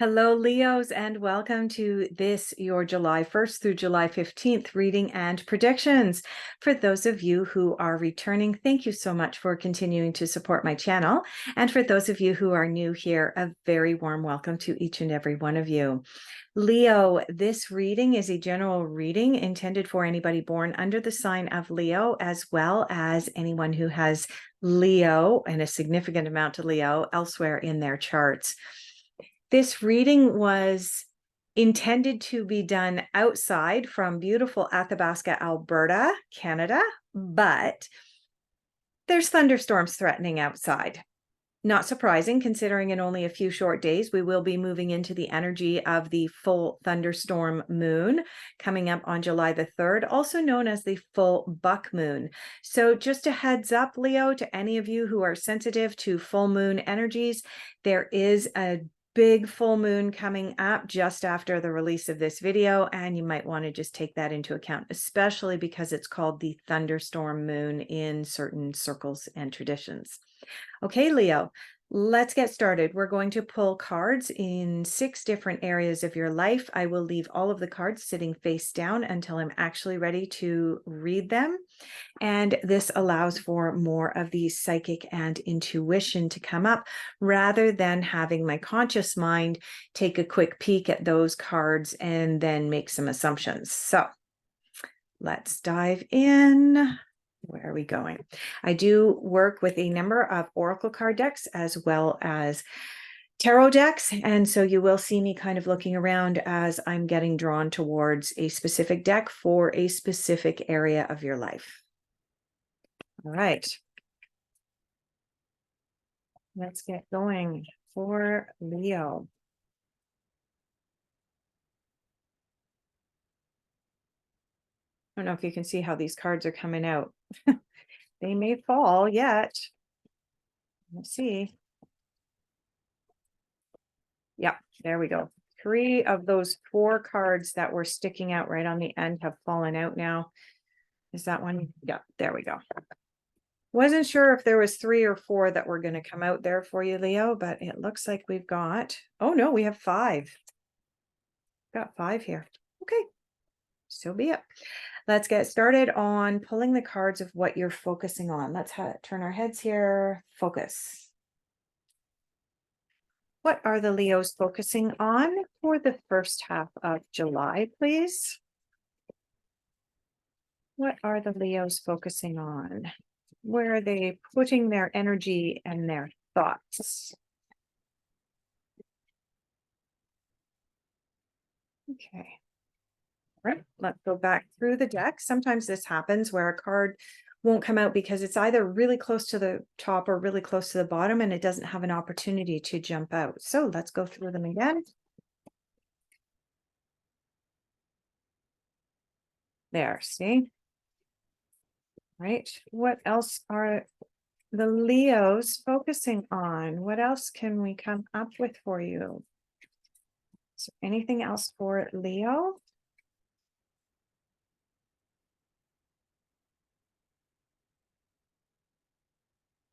Hello, Leos, and welcome to this, your July 1st through July 15th reading and predictions. For those of you who are returning, thank you so much for continuing to support my channel. And for those of you who are new here, a very warm welcome to each and every one of you. Leo, this reading is a general reading intended for anybody born under the sign of Leo, as well as anyone who has Leo and a significant amount of Leo elsewhere in their charts. This reading was intended to be done outside from beautiful Athabasca, Alberta, Canada, but there's thunderstorms threatening outside. Not surprising, considering in only a few short days, we will be moving into the energy of the full thunderstorm moon coming up on July the 3rd, also known as the full buck moon. So just a heads up, Leo, to any of you who are sensitive to full moon energies, there is a big full moon coming up just after the release of this video, and you might want to just take that into account, especially because it's called the thunderstorm moon in certain circles and traditions. Okay, Leo, let's get started. We're going to pull cards in 6 different areas of your life. I will leave all of the cards sitting face down until I'm actually ready to read them. And this allows for more of the psychic and intuition to come up rather than having my conscious mind take a quick peek at those cards and then make some assumptions. So let's dive in. Where are we going? I do work with a number of oracle card decks as well as tarot decks. And so you will see me kind of looking around as I'm getting drawn towards a specific deck for a specific area of your life. All right. Let's get going for Leo. I don't know if you can see how these cards are coming out. They may fall yet. Let's see. Yeah, there we go. 3 of those 4 cards that were sticking out right on the end have fallen out now. Is that one? Yeah, there we go. Wasn't sure if there was 3 or 4 that were going to come out there for you, Leo, but it looks like we've got, oh no, we have 5. Got 5 here. Okay, so be it. Let's get started on pulling the cards of what you're focusing on. Let's turn our heads here. Focus. What are the Leos focusing on for the first half of July, please? What are the Leos focusing on? Where are they putting their energy and their thoughts? Okay. All right, let's go back through the deck. Sometimes this happens where a card won't come out because it's either really close to the top or really close to the bottom and it doesn't have an opportunity to jump out. So let's go through them again. There, see? Right. What else are the Leos focusing on? What else can we come up with for you? So anything else for Leo?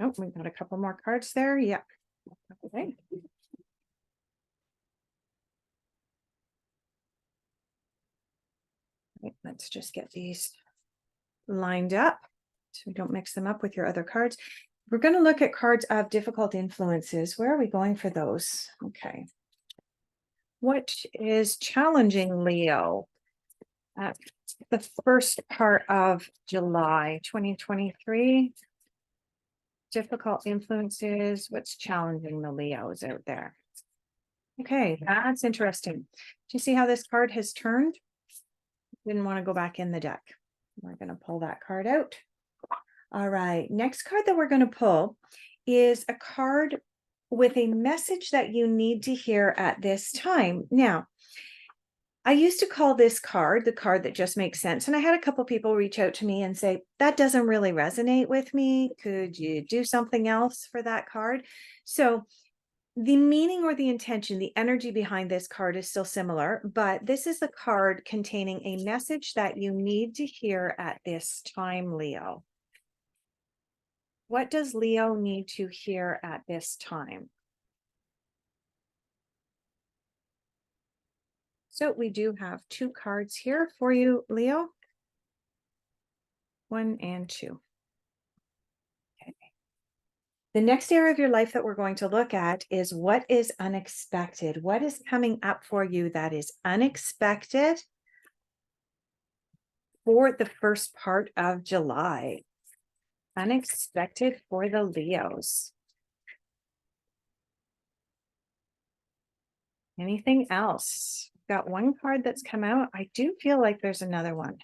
Oh, we've got a couple more cards there. Yeah. Okay. Right, let's just get these lined up so we don't mix them up with your other cards. We're going to look at cards of difficult influences. Where are we going for those? Okay. What is challenging Leo at the first part of July 2023? Difficult influences. What's challenging the Leos out there? Okay, that's interesting. Do you see how this card has turned? Didn't want to go back in the deck. We're going to pull that card out. All right, next card that we're going to pull is a card with a message that you need to hear at this time. Now, I used to call this card the card that just makes sense. And I had a couple people reach out to me and say, that doesn't really resonate with me. Could you do something else for that card? So the meaning or the intention, the energy behind this card is still similar, but this is the card containing a message that you need to hear at this time, Leo. What does Leo need to hear at this time? So we do have 2 cards here for you, Leo. 1 and 2. Okay. The next area of your life that we're going to look at is what is unexpected. What is coming up for you that is unexpected for the first part of July? Unexpected for the Leos. Anything else? Got 1 card that's come out. I do feel like there's another one.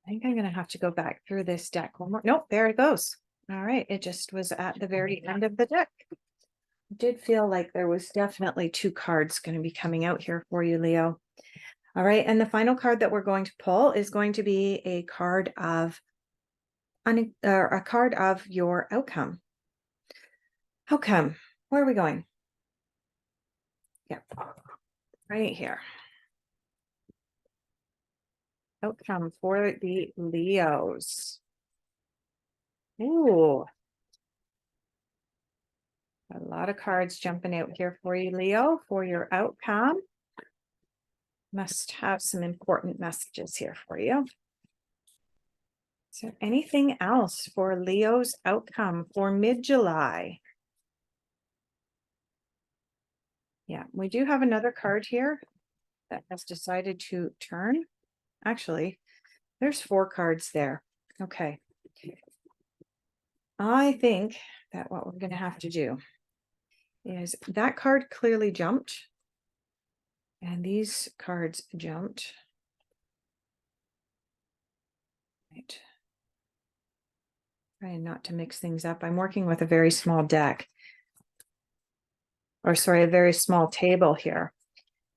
I think I'm going to have to go back through this deck one more. Nope, there it goes. All right, it just was at the very end of the deck. I did feel like there was definitely 2 cards going to be coming out here for you, Leo. All right, and the final card that we're going to pull is going to be a card of your outcome. Outcome. Where are we going? Yep, right here. Outcome for the Leos. Ooh. A lot of cards jumping out here for you, Leo, for your outcome. Must have some important messages here for you. Is there anything else for Leo's outcome for mid-July? Yeah, we do have another card here that has decided to turn. Actually, there's 4 cards there. Okay. I think that what we're going to have to do is that card clearly jumped. And these cards jumped. Right. Trying not to mix things up. I'm working with a very small deck. Or sorry, a very small table here.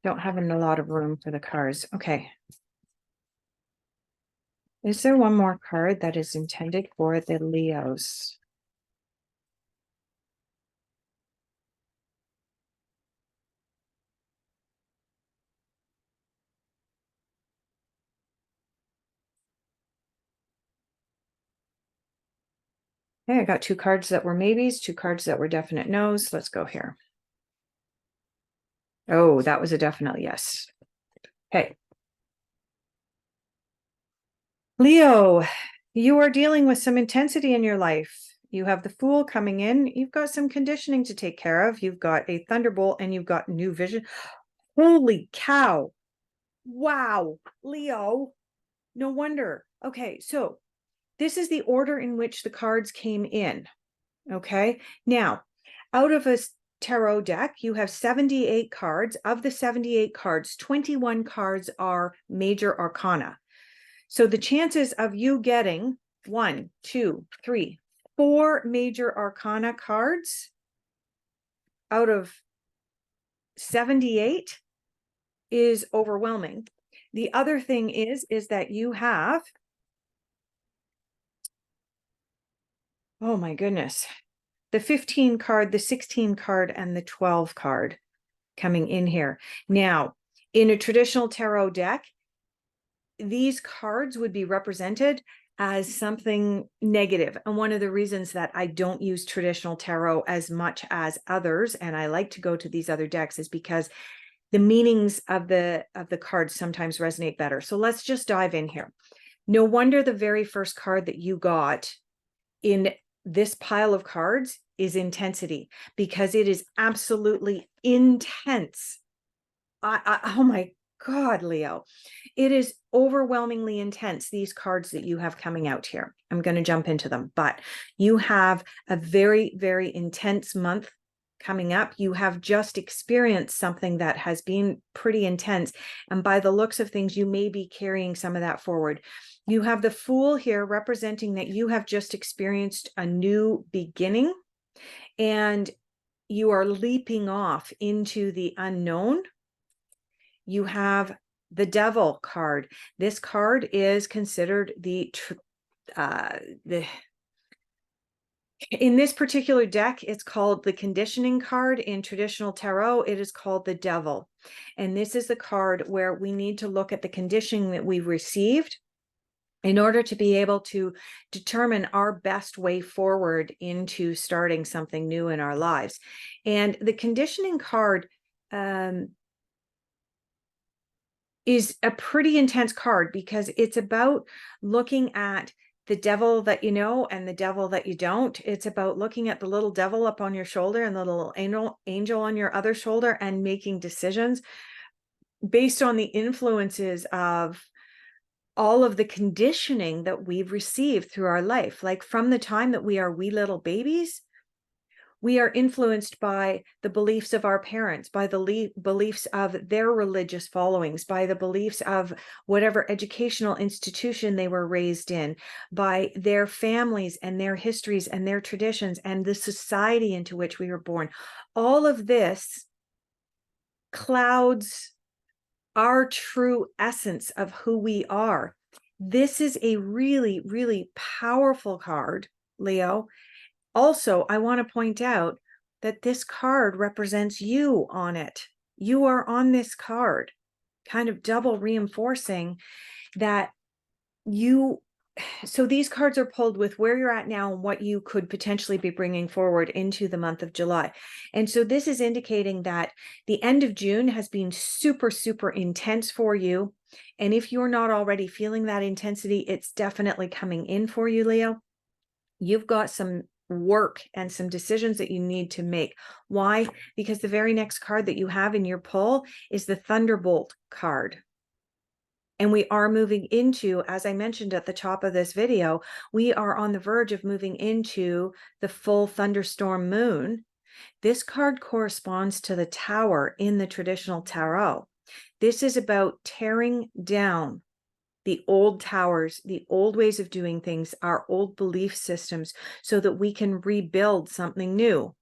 Don't have a lot of room for the cards. Okay. Is there one more card that is intended for the Leos? Okay, I got 2 cards that were maybes, 2 cards that were definite no's. Let's go here. Oh, that was a definite yes. Okay. Leo, you are dealing with some intensity in your life. You have the Fool coming in. You've got some conditioning to take care of. You've got a Thunderbolt and you've got new vision. Holy cow. Wow. Leo, no wonder. Okay, so this is the order in which the cards came in. Okay, now out of a tarot deck, you have 78 cards. Of the 78 cards, 21 cards are major arcana. So the chances of you getting 1, 2, 3, 4 major arcana cards out of 78 is overwhelming. The other thing is that you have, oh my goodness, the 15 card, the 16 card, and the 12 card coming in here. Now, in a traditional tarot deck, these cards would be represented as something negative. And one of the reasons that I don't use traditional tarot as much as others, and I like to go to these other decks, is because the meanings of the cards sometimes resonate better. So let's just dive in here. No wonder the very first card that you got in this pile of cards is intensity, because it is absolutely intense. Oh my God, Leo, it is overwhelmingly intense, these cards that you have coming out here. I'm going to jump into them, but you have a very, very intense month coming up. You have just experienced something that has been pretty intense. And by the looks of things, you may be carrying some of that forward. You have the Fool here representing that you have just experienced a new beginning and you are leaping off into the unknown. You have the Devil card. This card is considered in this particular deck, it's called the conditioning card. In traditional tarot, it is called the Devil. And this is the card where we need to look at the conditioning that we've received in order to be able to determine our best way forward into starting something new in our lives. And the conditioning card, is a pretty intense card, because it's about looking at the devil that you know and the devil that you don't. It's about looking at the little devil up on your shoulder and the little angel on your other shoulder, and making decisions based on the influences of all of the conditioning that we've received through our life. Like from the time that we are wee little babies, we are influenced by the beliefs of our parents, by the beliefs of their religious followings, by the beliefs of whatever educational institution they were raised in, by their families and their histories and their traditions and the society into which we were born. All of this clouds our true essence of who we are. This is a really, really powerful card, Leo. Also, I want to point out that this card represents you on it. You are on this card, kind of double reinforcing that you. So these cards are pulled with where you're at now and what you could potentially be bringing forward into the month of July. And so this is indicating that the end of June has been super, super intense for you. And if you're not already feeling that intensity, it's definitely coming in for you, Leo. You've got some work and some decisions that you need to make. Why? Because the very next card that you have in your pull is the Thunderbolt card. And we are moving into, as I mentioned at the top of this video, we are on the verge of moving into the full thunderstorm moon. This card corresponds to the Tower in the traditional tarot. This is about tearing down the old towers, the old ways of doing things, our old belief systems, so that we can rebuild something new,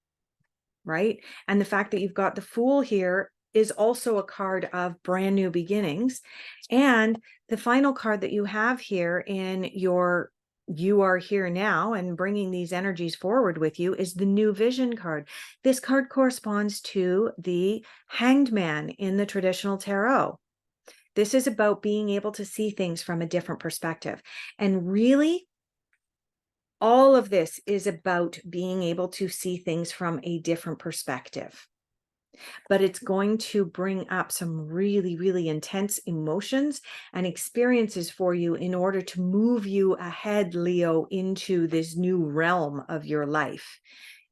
right? And the fact that you've got the Fool here is also a card of brand new beginnings. And the final card that you have here in your You Are Here Now and bringing these energies forward with you is the New Vision card. This card corresponds to the Hanged Man in the traditional tarot. This is about being able to see things from a different perspective. And really, all of this is about being able to see things from a different perspective. But it's going to bring up some really, really intense emotions and experiences for you in order to move you ahead, Leo, into this new realm of your life.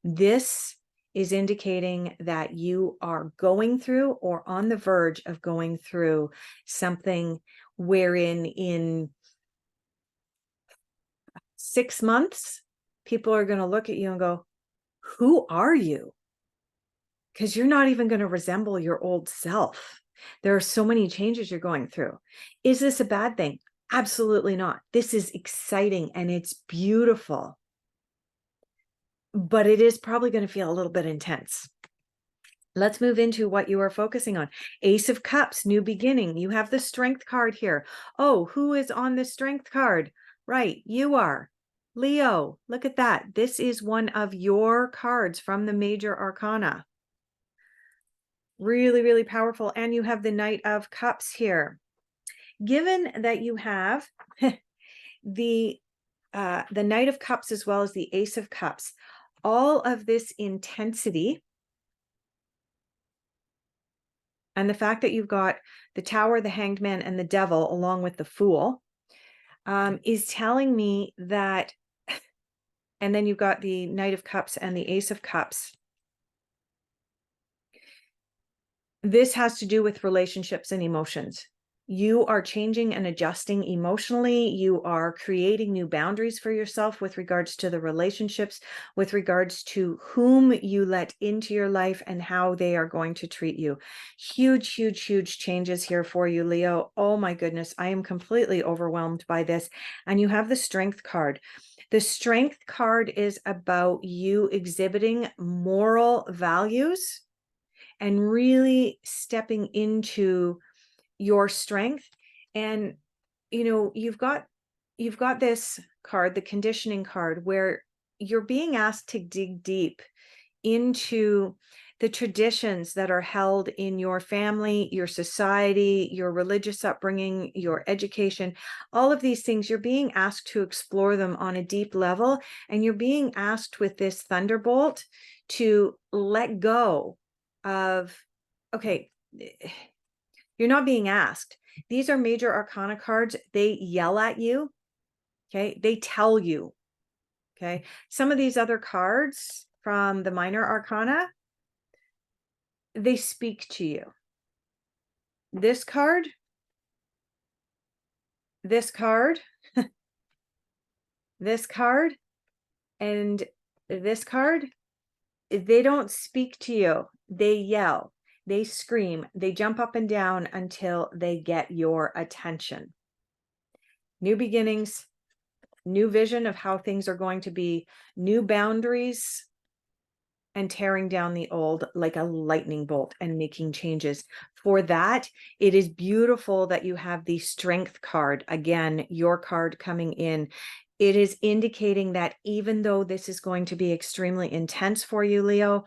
This is indicating that you are going through or on the verge of going through something wherein in 6 months, people are going to look at you and go, who are you? Because you're not even going to resemble your old self. There are so many changes you're going through. Is this a bad thing? Absolutely not. This is exciting and it's beautiful. But it is probably going to feel a little bit intense. Let's move into what you are focusing on. Ace of Cups, new beginning. You have the Strength card here. Oh, who is on the Strength card? Right, you are. Leo, look at that. This is one of your cards from the Major Arcana. Really, really powerful. And you have the Knight of Cups here. Given that you have the Knight of Cups as well as the Ace of Cups, all of this intensity and the fact that you've got the Tower, the Hanged Man, and the Devil along with the Fool is telling me that, and then you've got the Knight of Cups and the Ace of Cups. This has to do with relationships and emotions. You are changing and adjusting emotionally. You are creating new boundaries for yourself with regards to the relationships, with regards to whom you let into your life and how they are going to treat you. Huge, huge, huge changes here for you, Leo. Oh my goodness, I am completely overwhelmed by this. And you have the Strength card. The Strength card is about you exhibiting moral values and really stepping into your strength. And you've got this card, the Conditioning card, where you're being asked to dig deep into the traditions that are held in your family, your society, your religious upbringing, your education. All of these things, you're being asked to explore them on a deep level, and you're being asked with this Thunderbolt to let go of, okay, You're not being asked. These are major arcana cards. They yell at you. Okay. They tell you. Okay. Some of these other cards from the minor arcana, they speak to you. This card, this card, this card, and this card, they don't speak to you. They yell, they scream, they jump up and down until they get your attention. New beginnings, new vision of how things are going to be, new boundaries, and tearing down the old like a lightning bolt and making changes. For that, it is beautiful that you have the strength card. Again, your card coming in. It is indicating that even though this is going to be extremely intense for you, Leo,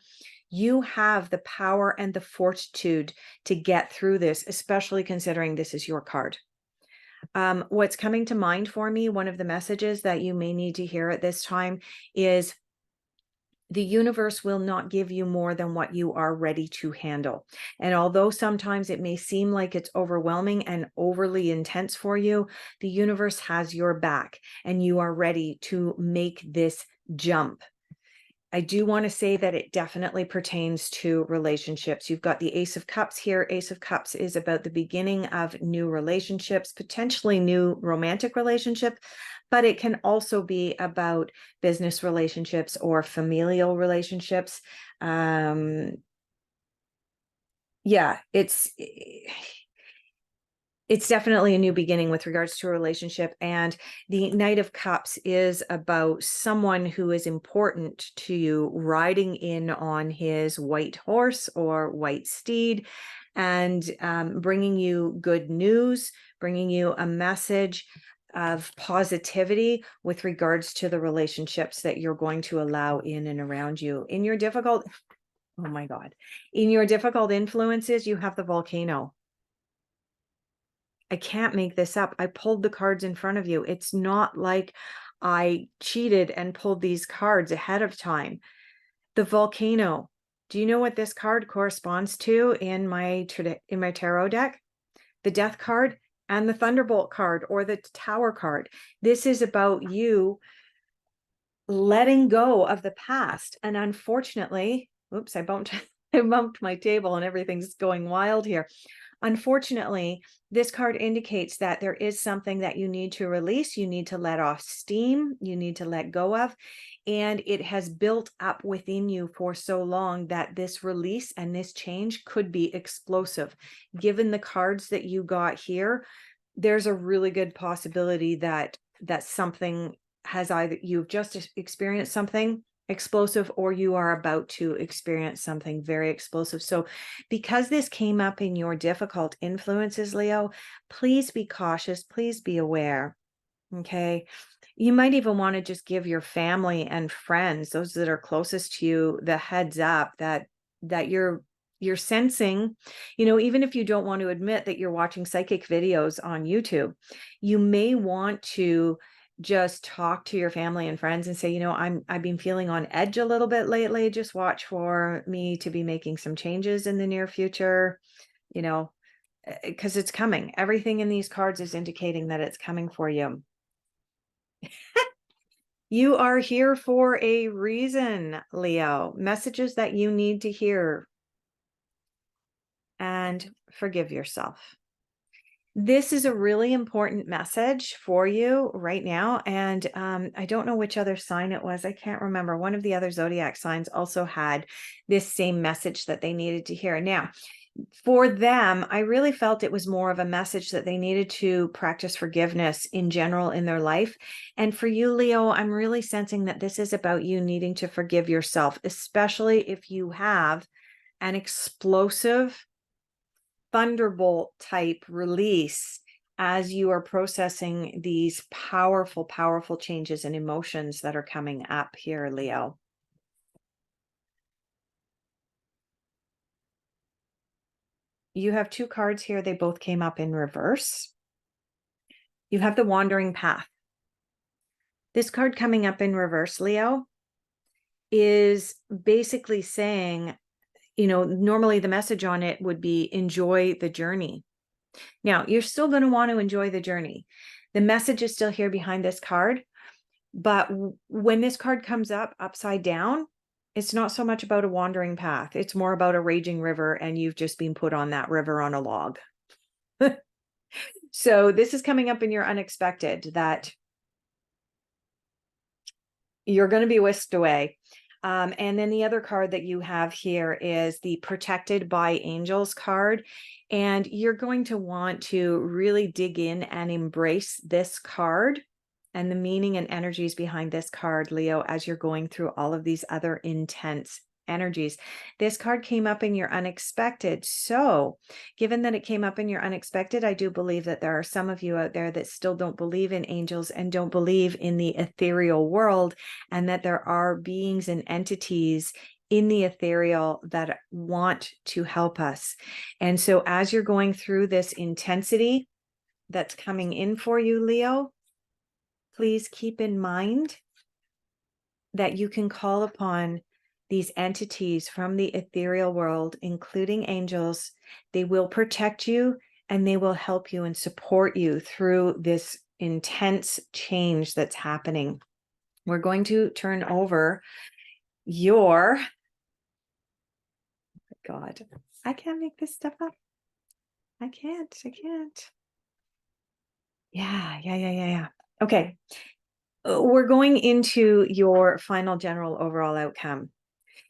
you have the power and the fortitude to get through this, especially considering this is your card. What's coming to mind for me, one of the messages that you may need to hear at this time is the universe will not give you more than what you are ready to handle. And although sometimes it may seem like it's overwhelming and overly intense for you, the universe has your back and you are ready to make this jump. I do want to say that it definitely pertains to relationships. You've got the Ace of Cups here. Ace of Cups is about the beginning of new relationships, potentially new romantic relationship, but it can also be about business relationships or familial relationships. Yeah, it's definitely a new beginning with regards to a relationship. And the Knight of Cups is about someone who is important to you riding in on his white horse or white steed and bringing you good news, bringing you a message of positivity with regards to the relationships that you're going to allow in and around you. In your difficult, oh my God, in your difficult influences, you have the volcano. I can't make this up. I pulled the cards in front of you. It's not like I cheated and pulled these cards ahead of time. The volcano. Do you know what this card corresponds to in my tarot deck? The Death card and the Thunderbolt card or the Tower card. This is about you letting go of the past. And unfortunately, oops, I bumped my table and everything's going wild here. Unfortunately, this card indicates that there is something that you need to release. You need to let off steam. You need to let go of. And it has built up within you for so long that this release and this change could be explosive. Given the cards that you got here, there's a really good possibility that something has either you've just experienced something explosive or you are about to experience something very explosive. So because this came up in your difficult influences, Leo, please be cautious, please be aware. Okay. You might even want to just give your family and friends, those that are closest to you, the heads up that you're sensing, even if you don't want to admit that you're watching psychic videos on YouTube, you may want to just talk to your family and friends and say, I've been feeling on edge a little bit lately. Just watch for me to be making some changes in the near future, because it's coming. Everything in these cards is indicating that it's coming for you. You are here for a reason, Leo. Messages that you need to hear. And forgive yourself. This is a really important message for you right now. And I don't know which other sign it was. I can't remember. One of the other zodiac signs also had this same message that they needed to hear. Now, for them, I really felt it was more of a message that they needed to practice forgiveness in general in their life. And for you, Leo, I'm really sensing that this is about you needing to forgive yourself, especially if you have an explosive thunderbolt type release as you are processing these powerful, powerful changes and emotions that are coming up here, Leo. You have two cards here. They both came up in reverse. You have the wandering path. This card coming up in reverse, Leo, is basically saying, normally the message on it would be enjoy the journey. Now, you're still going to want to enjoy the journey. The message is still here behind this card, but when this card comes up upside down, it's not so much about a wandering path. It's more about a raging river, and you've just been put on that river on a log. So this is coming up in your unexpected, that you're going to be whisked away. And then the other card that you have here is the Protected by Angels card. And you're going to want to really dig in and embrace this card and the meaning and energies behind this card, Leo, as you're going through all of these other intense energies. This card came up in your unexpected. So given that it came up in your unexpected, I do believe that there are some of you out there that still don't believe in angels and don't believe in the ethereal world, and that there are beings and entities in the ethereal that want to help us. And so as you're going through this intensity that's coming in for you, Leo, please keep in mind that you can call upon these entities from the ethereal world, including angels. They will protect you and they will help you and support you through this intense change that's happening. We're going to turn over your, God, I can't make this stuff up. I can't. Yeah. Okay. We're going into your final general overall outcome.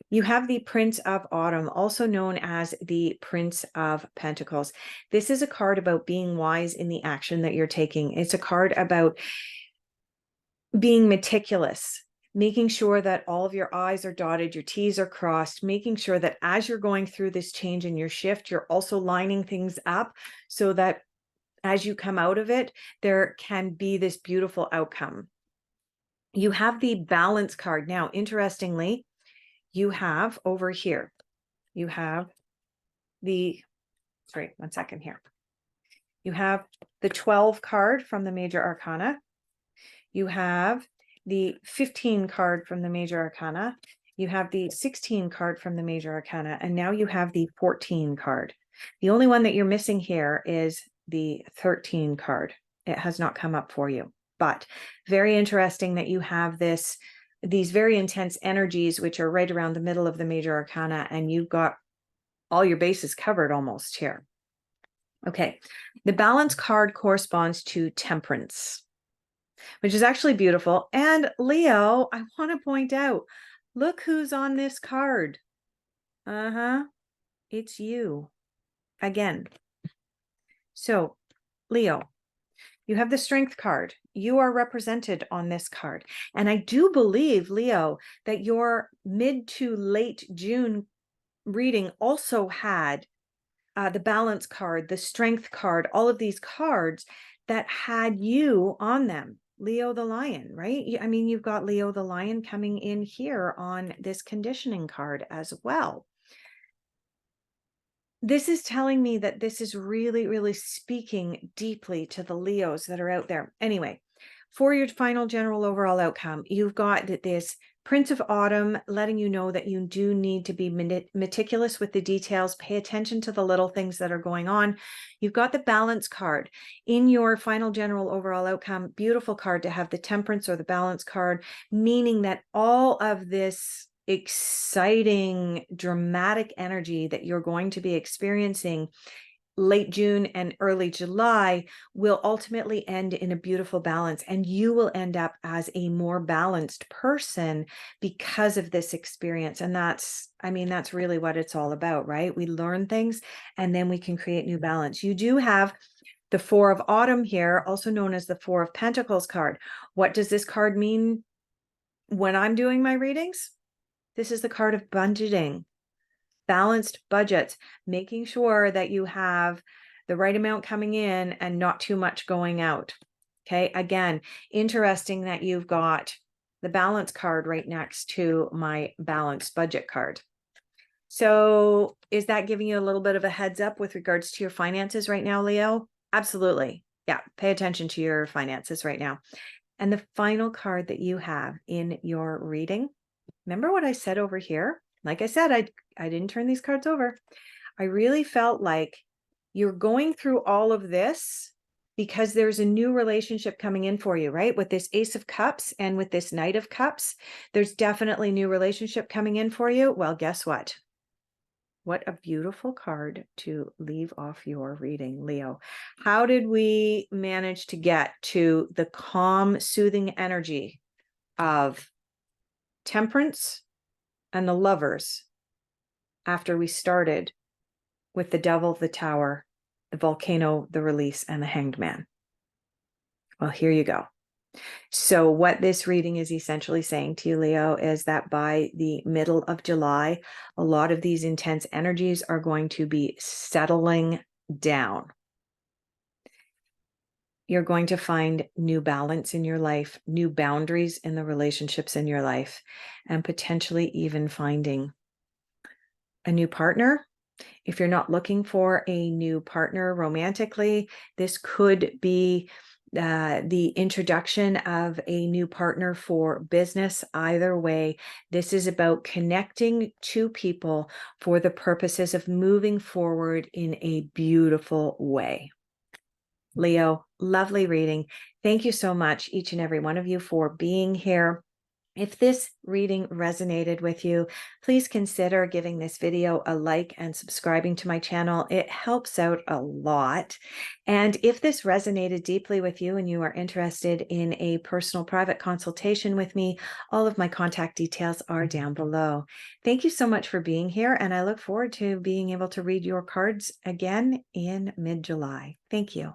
You have the Prince of Autumn, also known as the Prince of Pentacles. This is a card about being wise in the action that you're taking. It's a card about being meticulous, making sure that all of your I's are dotted, your T's are crossed, making sure that as you're going through this change in your shift, you're also lining things up so that as you come out of it, there can be this beautiful outcome. You have the Balance card. Now, interestingly, you have over here, you have the, sorry, 1 second here. You have the 12 card from the Major Arcana. You have the 15 card from the Major Arcana. You have the 16 card from the Major Arcana. And now you have the 14 card. The only one that you're missing here is the 13 card. It has not come up for you, but very interesting that you have these very intense energies, which are right around the middle of the Major Arcana, and you've got all your bases covered almost here. Okay, the Balance card corresponds to Temperance, which is actually beautiful. And Leo, I want to point out, look who's on this card. It's you again. So, Leo, you have the Strength card. You are represented on this card. And I do believe, Leo, that your mid to late June reading also had the Balance card, the Strength card, all of these cards that had you on them. Leo the Lion, right? I mean, you've got Leo the Lion coming in here on this conditioning card as well. This is telling me that this is really, really speaking deeply to the Leos that are out there. Anyway, for your final general overall outcome, you've got this Prince of Autumn letting you know that you do need to be meticulous with the details, pay attention to the little things that are going on. You've got the Balance card in your final general overall outcome. Beautiful card to have the Temperance or the Balance card, meaning that all of this exciting, dramatic energy that you're going to be experiencing late June and early July will ultimately end in a beautiful balance, and you will end up as a more balanced person because of this experience. And that's really what it's all about, right? We learn things and then we can create new balance. You do have the Four of Autumn here, also known as the Four of Pentacles card. What does this card mean when I'm doing my readings? This is the card of budgeting. Balanced budgets, making sure that you have the right amount coming in and not too much going out. Okay, again, interesting that you've got the Balance card right next to my Balanced budget card. So is that giving you a little bit of a heads up with regards to your finances right now, Leo? Absolutely. Yeah, pay attention to your finances right now. And the final card that you have in your reading, remember what I said over here? Like I said, I didn't turn these cards over. I really felt like you're going through all of this because there's a new relationship coming in for you, right? With this Ace of Cups and with this Knight of Cups, there's definitely new relationship coming in for you. Well, guess what? What a beautiful card to leave off your reading, Leo. How did we manage to get to the calm, soothing energy of Temperance and the Lovers after we started with the Devil, the Tower, the Volcano, the Release, and the Hanged Man? Well, here you go. So what this reading is essentially saying to you, Leo, is that by the middle of July, a lot of these intense energies are going to be settling down. You're going to find new balance in your life, new boundaries in the relationships in your life, and potentially even finding a new partner. If you're not looking for a new partner romantically, this could be the introduction of a new partner for business. Either way, this is about connecting two people for the purposes of moving forward in a beautiful way. Leo, lovely reading. Thank you so much, each and every one of you, for being here. If this reading resonated with you, please consider giving this video a like and subscribing to my channel. It helps out a lot. And if this resonated deeply with you and you are interested in a personal private consultation with me, all of my contact details are down below. Thank you so much for being here, and I look forward to being able to read your cards again in mid-July. Thank you.